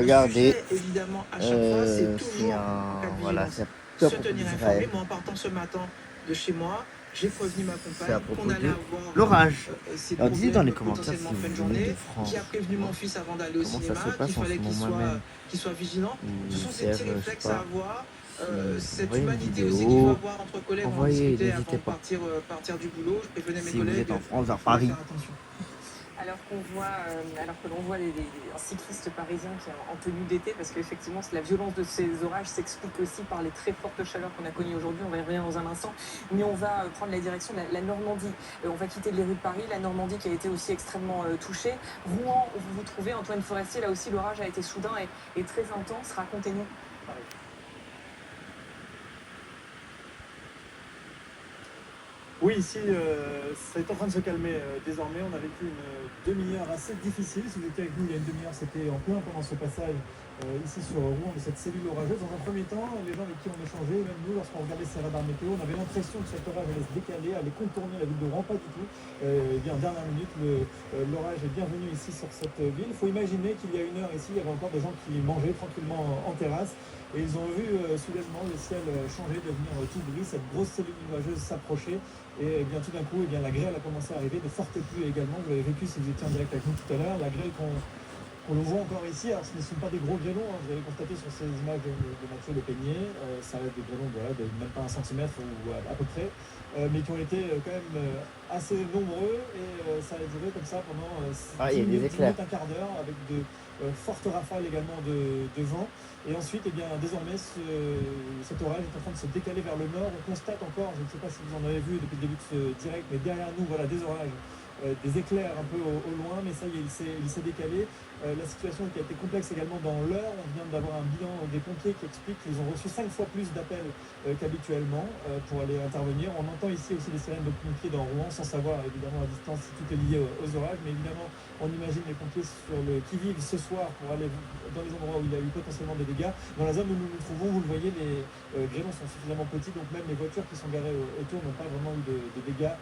Le regardez, sujet, évidemment, à chaque fois, c'est c'est toujours, en cas un, de voilà, vigilance, c'est à se propos tenir informé. d'Israël. Moi, en partant ce matin de chez moi, j'ai prévenu ma C'est à compagne qu'on propos allait de avoir l'orage. ces Alors dites dans les problèmes commentaires si potentiellement en vous fin de venez de journée, France, qui a prévenu mon moi. fils avant d'aller au Comment ça se cinéma, qu'il passe en fallait ce moment même? qu'il soit vigilant. Ce Ou sont ces petits Serge, je sais réflexes à pas. avoir, Si cette envoyez une humanité aussi qu'il faut vidéo, avoir entre collègues. On en envoyez, discutait avant n'hésitez de pas. partir du boulot. Je prévenais mes Si vous êtes collègues en France, qu'il vers fallait Paris. faire attention. Alors que l'on voit un cycliste parisien qui est en tenue d'été, parce qu'effectivement, la violence de ces orages s'explique aussi par les très fortes chaleurs qu'on a connues aujourd'hui. On va y revenir dans un instant. Mais on va prendre la direction de la Normandie. On va quitter les rues de Paris, la Normandie qui a été aussi extrêmement touchée. Rouen, où vous vous trouvez, Antoine Forestier, là aussi, l'orage a été soudain et très intense. Racontez-nous. Oui, ici, ça est en train de se calmer désormais. On a vécu une demi-heure assez difficile. Si vous étiez avec nous il y a une demi-heure, c'était en plein pendant ce passage ici sur Rouen de cette cellule orageuse. Dans un premier temps, les gens avec qui on échangeait, même nous, lorsqu'on regardait ces radars météo, on avait l'impression que cet orage allait se décaler, allait contourner la ville de Rouen, pas du tout. Et bien, en dernière minute, l'orage est bienvenu ici sur cette ville. Il faut imaginer qu'il y a une heure ici, il y avait encore des gens qui mangeaient tranquillement en terrasse. Et ils ont vu soudainement le ciel changer, devenir tout gris, cette grosse cellule nuageuse s'approcher. Et bien tout d'un coup, la grêle a commencé à arriver, de fortes pluies également. Vous l'avez vécu si vous étiez en direct avec nous tout à l'heure. La grêle qu'on le voit encore ici, alors ce ne sont pas des gros grêlons, hein, vous avez constaté sur ces images de Mathieu Le Peigné, ça reste des grêlons de même pas 1 centimètre ou à peu près, mais qui ont été quand même assez nombreux et ça a duré comme ça pendant 10 minutes, un quart d'heure avec de fortes rafales également de vent. Et ensuite, désormais, cet orage est en train de se décaler vers le nord. On constate encore, je ne sais pas si vous en avez vu depuis le début de ce direct, mais derrière nous, voilà, des orages, des éclairs un peu au loin, mais ça y est, il s'est décalé. La situation qui a été complexe également dans l'heure. On vient d'avoir un bilan des pompiers qui explique qu'ils ont reçu 5 fois plus d'appels qu'habituellement pour aller intervenir. On entend ici aussi les sirènes de pompiers dans Rouen, sans savoir évidemment à distance si tout est lié aux orages, mais évidemment on imagine les pompiers sur le qui-vive ce soir pour aller dans les endroits où il y a eu potentiellement des dégâts. Dans la zone où nous nous trouvons, vous le voyez, les grêlons sont suffisamment petits, donc même les voitures qui sont garées autour n'ont pas vraiment eu de dégâts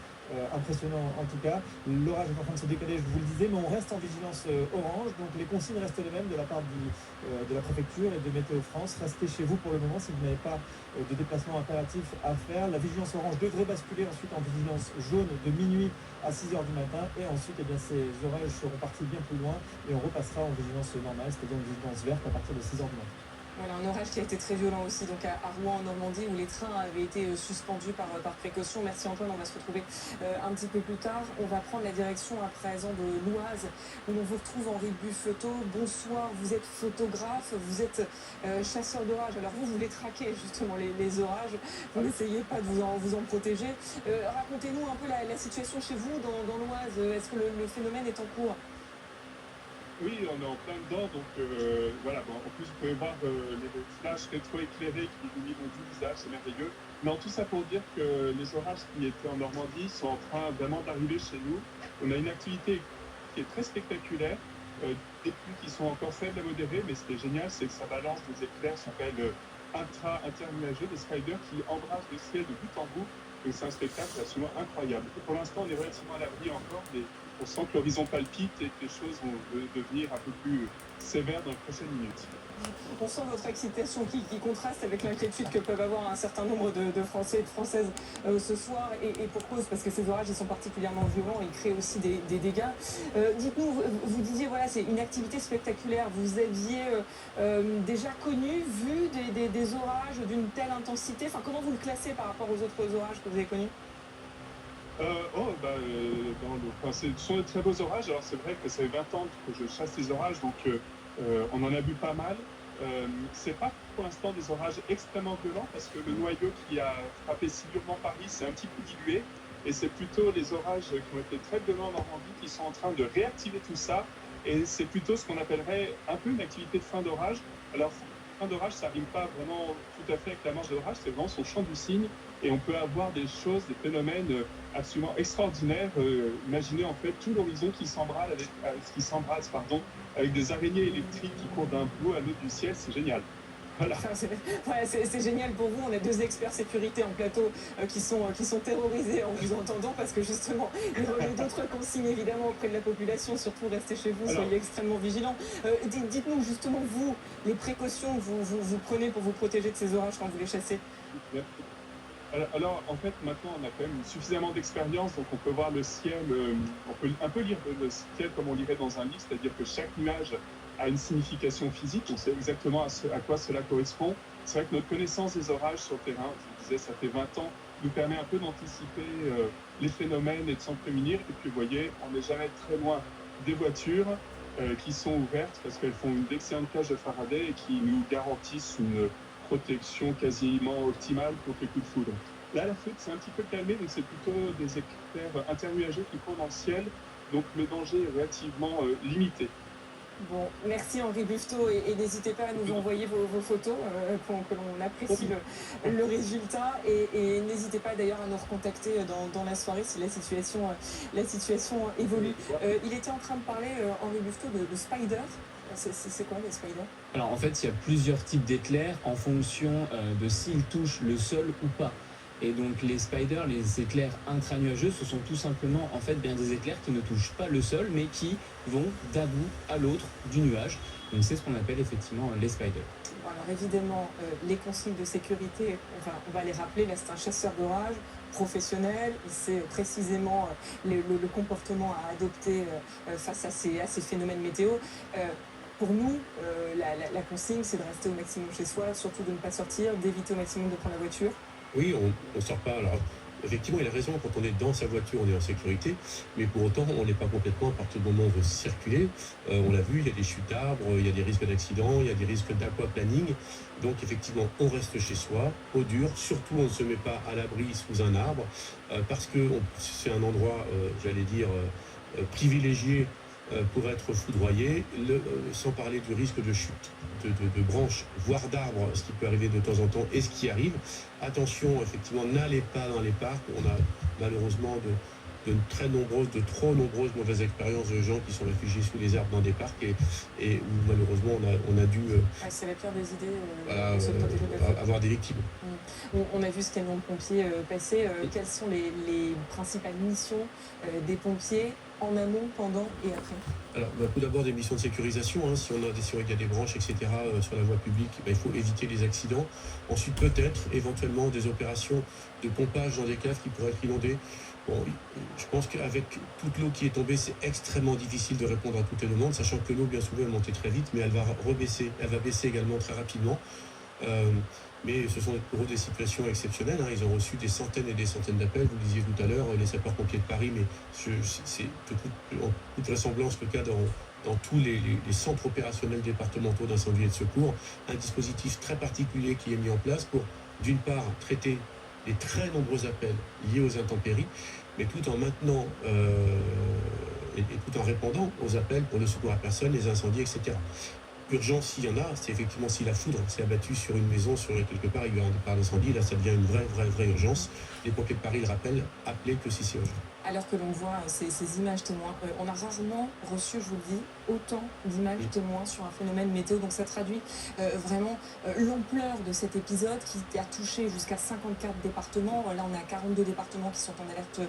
impressionnants en tout cas. L'orage est en train de se décaler, je vous le disais, mais on reste en vigilance orange, donc les consignes restent les mêmes de la part de la préfecture et de Météo France. Restez chez vous pour le moment si vous n'avez pas de déplacement impératif à faire. La vigilance orange devrait basculer ensuite en vigilance jaune de minuit à 6h du matin, et ensuite ces orages seront partis bien plus loin et on repassera en vigilance normale, c'est-à-dire en vigilance verte à partir de 6h du matin. Voilà, un orage qui a été très violent aussi donc à Rouen en Normandie, où les trains avaient été suspendus par précaution. Merci Antoine, on va se retrouver un petit peu plus tard. On va prendre la direction à présent de l'Oise, où l'on vous retrouve Henri Buffeteau. Bonsoir, vous êtes photographe, vous êtes chasseur d'orage. Alors vous les traquez justement les orages, vous n'essayez pas de vous en protéger. Racontez-nous un peu la situation chez vous dans l'Oise. Est-ce que le phénomène est en cours ? Oui, on est en plein dedans, donc voilà. Bon, en plus, vous pouvez voir les flashs rétro-éclairés qui illuminent du visage, c'est merveilleux. Non, tout ça pour dire que les orages qui étaient en Normandie sont en train vraiment d'arriver chez nous. On a une activité qui est très spectaculaire, des pluies qui sont encore faibles à modérées, mais ce qui est génial, c'est que ça balance des éclairs, ça s'appelle internuageux, des spiders qui embrassent le ciel de bout en bout. Donc c'est un spectacle absolument incroyable. Et pour l'instant, on est relativement à l'abri encore, mais on sent que l'horizon palpite et que les choses vont devenir un peu plus sévères dans les prochaines minutes. On sent votre excitation qui contraste avec l'inquiétude que peuvent avoir un certain nombre de Français et de Françaises ce soir, et pour cause, parce que ces orages ils sont particulièrement violents, ils créent aussi des dégâts. Dites-nous, vous disiez, voilà, c'est une activité spectaculaire. Vous aviez déjà connu, vu des orages d'une telle intensité. Enfin, comment vous le classez par rapport aux autres orages que vous avez connus ? Ce sont de très beaux orages. Alors c'est vrai que ça fait 20 ans que je chasse les orages, donc on en a vu pas mal. C'est pas pour l'instant des orages extrêmement violents, parce que le noyau qui a frappé si durement Paris s'est un petit peu dilué, et c'est plutôt les orages qui ont été très violents en Normandie qui sont en train de réactiver tout ça, et c'est plutôt ce qu'on appellerait un peu une activité de fin d'orage. Alors fin d'orage, ça rime pas vraiment tout à fait avec la manche d'orage, c'est vraiment son chant du cygne, et on peut avoir des choses, des phénomènes absolument extraordinaires. Imaginez en fait tout l'horizon qui s'embrase avec des araignées électriques qui courent d'un bout à l'autre du ciel, c'est génial. Voilà. C'est génial pour vous. On a 2 experts sécurité en plateau qui sont terrorisés en vous entendant parce que justement, il y a d'autres consignes évidemment auprès de la population. Surtout, restez chez vous, soyez extrêmement vigilants. Dites-nous justement, vous, les précautions que vous prenez pour vous protéger de ces orages quand vous les chassez. Alors, en fait, maintenant, on a quand même suffisamment d'expérience, donc on peut voir le ciel, on peut un peu lire le ciel comme on lirait dans un livre, c'est-à-dire que chaque nuage a une signification physique, on sait exactement à quoi cela correspond. C'est vrai que notre connaissance des orages sur le terrain, je vous disais, ça fait 20 ans, nous permet un peu d'anticiper les phénomènes et de s'en prémunir. Et puis, vous voyez, on n'est jamais très loin des voitures qui sont ouvertes parce qu'elles font d'excellentes cages de Faraday et qui nous garantissent une protection quasiment optimale contre les coups de foudre. Là, la foudre s'est un petit peu calmée, donc c'est plutôt des éclairs internuageux qui courent dans le ciel, donc le danger est relativement limité. Bon, merci Henri Buffetot et n'hésitez pas à nous envoyer vos photos pour que l'on apprécie le résultat et n'hésitez pas d'ailleurs à nous recontacter dans la soirée si la situation évolue. Il était en train de parler, Henri Buffetot, de Spider. C'est quoi les spiders? Alors en fait, il y a plusieurs types d'éclairs en fonction de s'ils touchent le sol ou pas. Et donc les spiders, les éclairs intranuageux, ce sont tout simplement en fait bien des éclairs qui ne touchent pas le sol, mais qui vont d'un bout à l'autre du nuage. Donc c'est ce qu'on appelle effectivement les spiders. Bon, alors évidemment, les consignes de sécurité, on va les rappeler. Là, c'est un chasseur d'orage professionnel. Il sait précisément le comportement à adopter face à ces phénomènes météo. Pour nous, la consigne, c'est de rester au maximum chez soi, surtout de ne pas sortir, d'éviter au maximum de prendre la voiture. Oui, on ne sort pas. Alors, effectivement, il a raison, quand on est dans sa voiture, on est en sécurité, mais pour autant, on n'est pas complètement à partir du moment où on veut circuler. On l'a vu, il y a des chutes d'arbres, il y a des risques d'accidents, il y a des risques d'aquaplaning. Donc, effectivement, on reste chez soi, au dur. Surtout, on ne se met pas à l'abri sous un arbre, parce que c'est un endroit, j'allais dire, privilégié pour être foudroyé, sans parler du risque de chute de branches, voire d'arbres, ce qui peut arriver de temps en temps et ce qui arrive. Attention, effectivement, n'allez pas dans les parcs. On a malheureusement de trop nombreuses mauvaises expériences de gens qui sont réfugiés sous les arbres dans des parcs et où malheureusement on a dû c'est la pire des idées avoir des victimes. On a vu ce camion de pompiers passer. Quelles sont les principales missions des pompiers en amont, pendant et après? Alors, tout d'abord des missions de sécurisation, hein. Si il y a des branches, etc. Sur la voie publique, il faut éviter les accidents. Ensuite, peut-être, éventuellement, des opérations de pompage dans des caves qui pourraient être inondées. Bon, je pense qu'avec toute l'eau qui est tombée, c'est extrêmement difficile de répondre à toutes les demandes, sachant que l'eau, bien souvent, elle montait très vite, mais elle va baisser également très rapidement. Mais ce sont pour eux des situations exceptionnelles, hein. Ils ont reçu des centaines et des centaines d'appels. Vous le disiez tout à l'heure, les sapeurs-pompiers de Paris, mais c'est en toute vraisemblance le cas dans tous les centres opérationnels départementaux d'incendie et de secours. Un dispositif très particulier qui est mis en place pour, d'une part, traiter les très nombreux appels liés aux intempéries, mais tout en maintenant et tout en répondant aux appels pour le secours à personne, les incendies, etc. Urgence, s'il y en a, c'est effectivement si la foudre s'est abattue sur une maison, sur quelque part, il y a un départ d'incendie, là ça devient une vraie urgence. Les pompiers de Paris le rappellent, appelez que si c'est urgent. Alors que l'on voit ces images témoins, on a rarement reçu, je vous le dis, autant d'images témoins sur un phénomène météo. Donc ça traduit vraiment l'ampleur de cet épisode qui a touché jusqu'à 54 départements. Là, on a 42 départements qui sont en alerte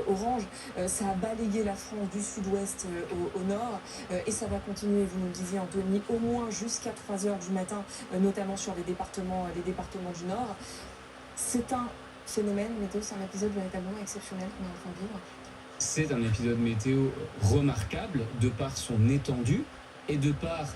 orange. Ça a balayé la France du sud-ouest au nord et ça va continuer, vous nous le disiez, Anthony, au moins jusqu'à 3h du matin, notamment sur les départements du nord. C'est un phénomène météo, c'est un épisode véritablement exceptionnel qu'on est en train de vivre. C'est un épisode météo remarquable de par son étendue et de par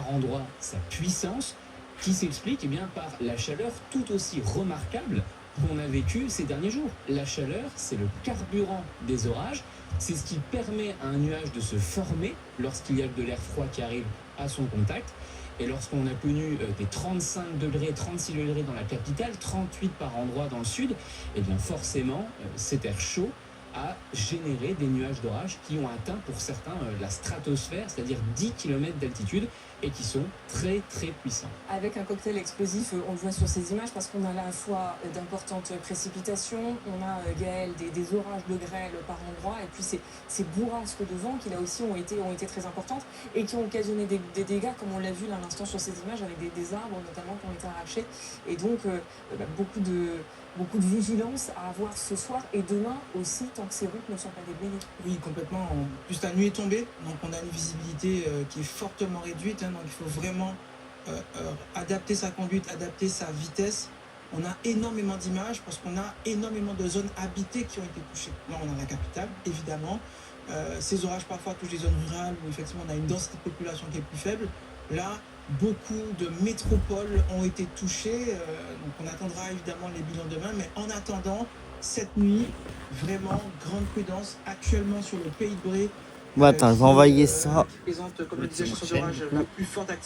endroits sa puissance qui s'explique par la chaleur tout aussi remarquable qu'on a vécue ces derniers jours. La chaleur, c'est le carburant des orages, c'est ce qui permet à un nuage de se former lorsqu'il y a de l'air froid qui arrive à son contact. Et lorsqu'on a connu des 35 degrés, 36 degrés dans la capitale, 38 par endroit dans le sud, et bien forcément, cet air chaud a généré des nuages d'orage qui ont atteint pour certains la stratosphère, c'est-à-dire 10 km d'altitude, et qui sont très très puissants. Avec un cocktail explosif, on le voit sur ces images parce qu'on a à la fois d'importantes précipitations, on a Gaël des orages de grêle par endroits, et puis ces bourrasques de vent qui là aussi ont été très importantes et qui ont occasionné des dégâts, comme on l'a vu là à l'instant sur ces images, avec des arbres notamment qui ont été arrachés, et donc beaucoup de vigilance à avoir ce soir et demain aussi, tant que ces routes ne sont pas déblayées. Oui, complètement. En plus, la nuit est tombée, donc on a une visibilité qui est fortement réduite. Donc il faut vraiment adapter sa conduite, adapter sa vitesse. On a énormément d'images parce qu'on a énormément de zones habitées qui ont été touchées. Là, on a la capitale, évidemment. Ces orages parfois touchent les zones rurales où effectivement on a une densité de population qui est plus faible. Là, beaucoup de métropoles ont été touchées, donc on attendra évidemment les bilans demain, mais en attendant, cette nuit, vraiment grande prudence actuellement sur le pays de Bray. Bon, attends, je vais envoyer ça. Qui présente, comme le disait, chanson d'orage la plus forte activité.